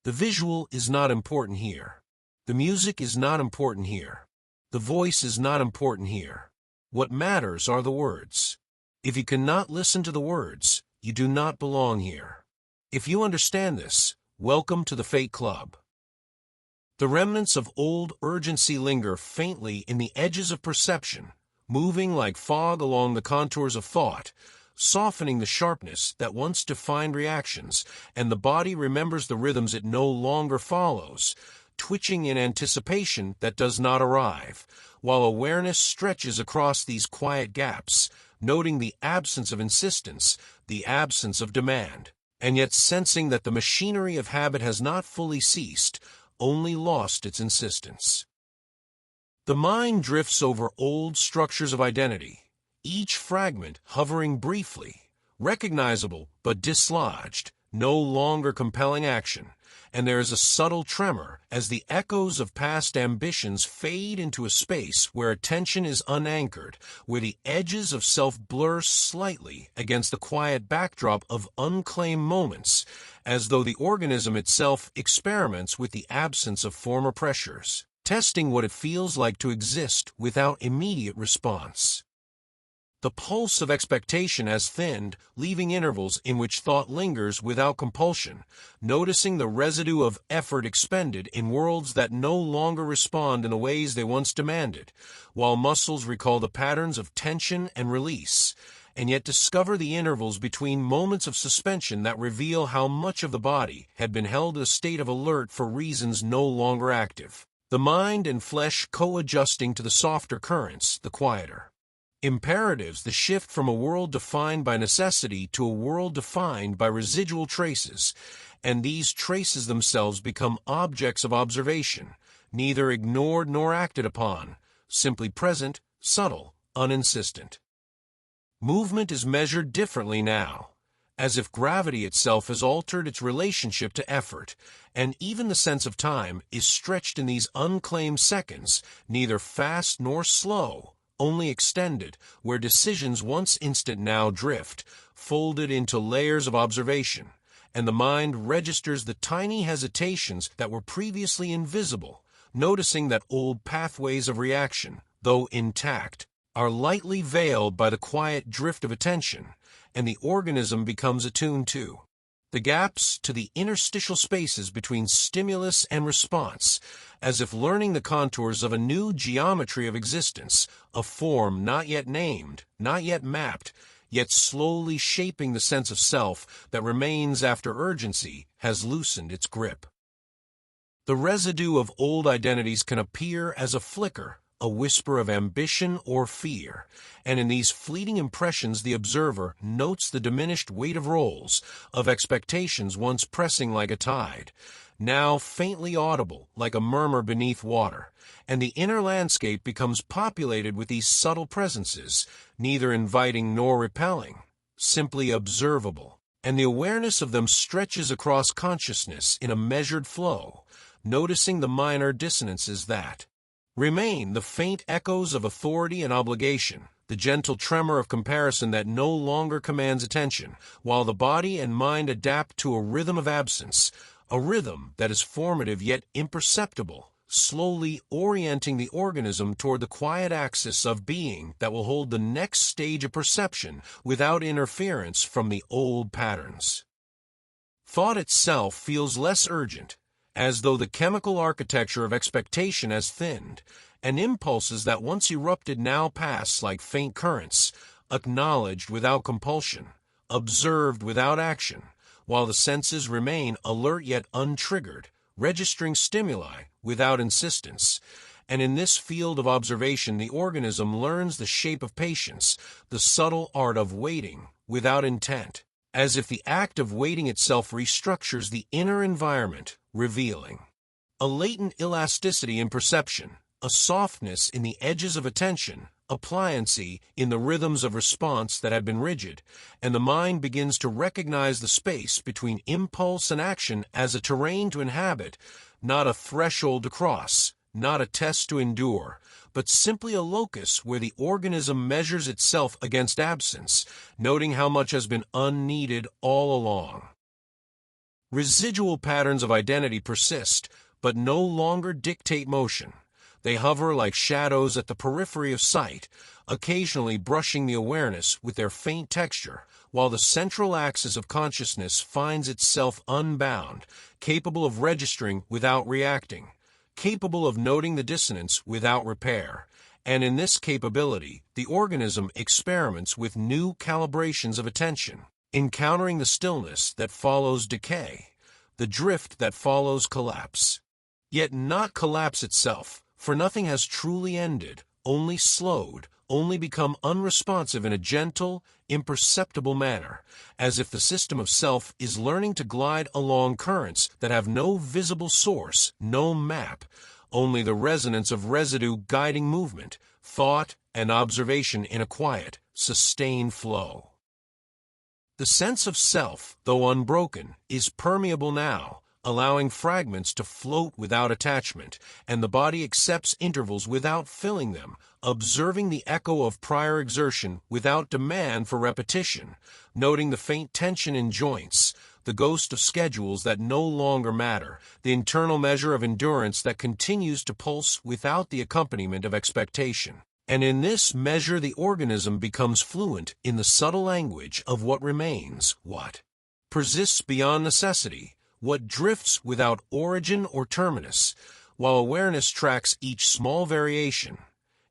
The visual is not important here. The music is not important here. The voice is not important here. What matters are the words. If you cannot listen to the words, you do not belong here. If you understand this, welcome to the Fate Club. The remnants of old urgency linger faintly in the edges of perception, moving like fog along the contours of thought, softening the sharpness that once defined reactions, and the body remembers the rhythms it no longer follows, twitching in anticipation that does not arrive, while awareness stretches across these quiet gaps, noting the absence of insistence, the absence of demand, and yet sensing that the machinery of habit has not fully ceased, only lost its insistence. The mind drifts over old structures of identity, each fragment hovering briefly, recognizable but dislodged, no longer compelling action, and there is a subtle tremor as the echoes of past ambitions fade into a space where attention is unanchored, where the edges of self blur slightly against the quiet backdrop of unclaimed moments, as though the organism itself experiments with the absence of former pressures, testing what it feels like to exist without immediate response. The pulse of expectation has thinned, leaving intervals in which thought lingers without compulsion, noticing the residue of effort expended in worlds that no longer respond in the ways they once demanded, while muscles recall the patterns of tension and release, and yet discover the intervals between moments of suspension that reveal how much of the body had been held in a state of alert for reasons no longer active, the mind and flesh co-adjusting to the softer currents, the quieter imperatives, the shift from a world defined by necessity to a world defined by residual traces, and these traces themselves become objects of observation, neither ignored nor acted upon, simply present, subtle, uninsistent. Movement is measured differently now, as if gravity itself has altered its relationship to effort, and even the sense of time is stretched in these unclaimed seconds, neither fast nor slow, only extended, where decisions once instant now drift, folded into layers of observation, and the mind registers the tiny hesitations that were previously invisible, noticing that old pathways of reaction, though intact, are lightly veiled by the quiet drift of attention, and the organism becomes attuned to the gaps, to the interstitial spaces between stimulus and response, as if learning the contours of a new geometry of existence, a form not yet named, not yet mapped, yet slowly shaping the sense of self that remains after urgency has loosened its grip. The residue of old identities can appear as a flicker, a whisper of ambition or fear, and in these fleeting impressions the observer notes the diminished weight of roles, of expectations once pressing like a tide, now faintly audible like a murmur beneath water, and the inner landscape becomes populated with these subtle presences, neither inviting nor repelling, simply observable, and the awareness of them stretches across consciousness in a measured flow, noticing the minor dissonances that remain, the faint echoes of authority and obligation, the gentle tremor of comparison that no longer commands attention, while the body and mind adapt to a rhythm of absence, a rhythm that is formative yet imperceptible, slowly orienting the organism toward the quiet axis of being that will hold the next stage of perception without interference from the old patterns. Thought itself feels less urgent, as though the chemical architecture of expectation has thinned, and impulses that once erupted now pass like faint currents, acknowledged without compulsion, observed without action, while the senses remain alert yet untriggered, registering stimuli without insistence. And in this field of observation the organism learns the shape of patience, the subtle art of waiting without intent, as if the act of waiting itself restructures the inner environment, revealing a latent elasticity in perception, a softness in the edges of attention, a pliancy in the rhythms of response that had been rigid, and the mind begins to recognize the space between impulse and action as a terrain to inhabit, not a threshold to cross, not a test to endure, but simply a locus where the organism measures itself against absence, noting how much has been unneeded all along. Residual patterns of identity persist, but no longer dictate motion. They hover like shadows at the periphery of sight, occasionally brushing the awareness with their faint texture, while the central axis of consciousness finds itself unbound, capable of registering without reacting, capable of noting the dissonance without repair. And in this capability, the organism experiments with new calibrations of attention, encountering the stillness that follows decay, the drift that follows collapse. Yet not collapse itself, for nothing has truly ended, only slowed, only become unresponsive in a gentle, imperceptible manner, as if the system of self is learning to glide along currents that have no visible source, no map, only the resonance of residue guiding movement, thought, and observation in a quiet, sustained flow. The sense of self, though unbroken, is permeable now, allowing fragments to float without attachment, and the body accepts intervals without filling them, observing the echo of prior exertion without demand for repetition, noting the faint tension in joints, the ghost of schedules that no longer matter, the internal measure of endurance that continues to pulse without the accompaniment of expectation. And in this measure the organism becomes fluent in the subtle language of what remains, what persists beyond necessity, what drifts without origin or terminus, while awareness tracks each small variation,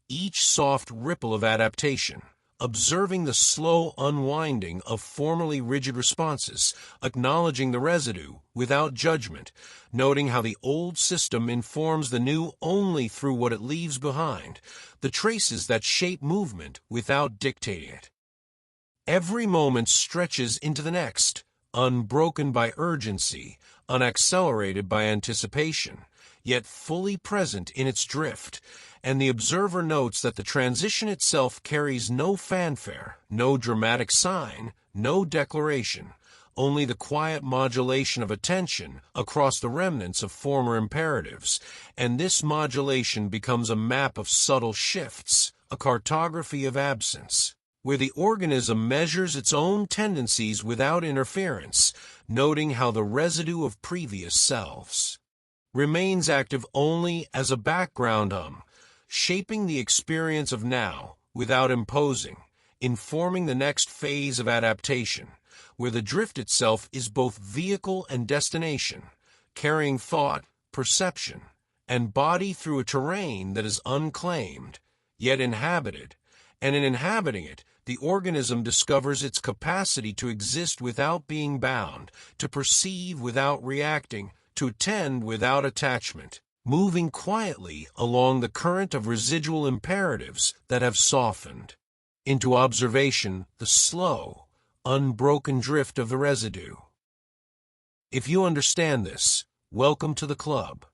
each soft ripple of adaptation, observing the slow unwinding of formerly rigid responses, acknowledging the residue without judgment, noting how the old system informs the new only through what it leaves behind, the traces that shape movement without dictating it. Every moment stretches into the next, unbroken by urgency, unaccelerated by anticipation, yet fully present in its drift, and the observer notes that the transition itself carries no fanfare, no dramatic sign, no declaration, only the quiet modulation of attention across the remnants of former imperatives, and this modulation becomes a map of subtle shifts, a cartography of absence, where the organism measures its own tendencies without interference, noting how the residue of previous selves remains active only as a background shaping the experience of now without imposing, informing the next phase of adaptation, where the drift itself is both vehicle and destination, carrying thought, perception, and body through a terrain that is unclaimed, yet inhabited, and in inhabiting it, the organism discovers its capacity to exist without being bound, to perceive without reacting, to attend without attachment, moving quietly along the current of residual imperatives that have softened into observation the slow, unbroken drift of the residue. If you understand this, welcome to the club.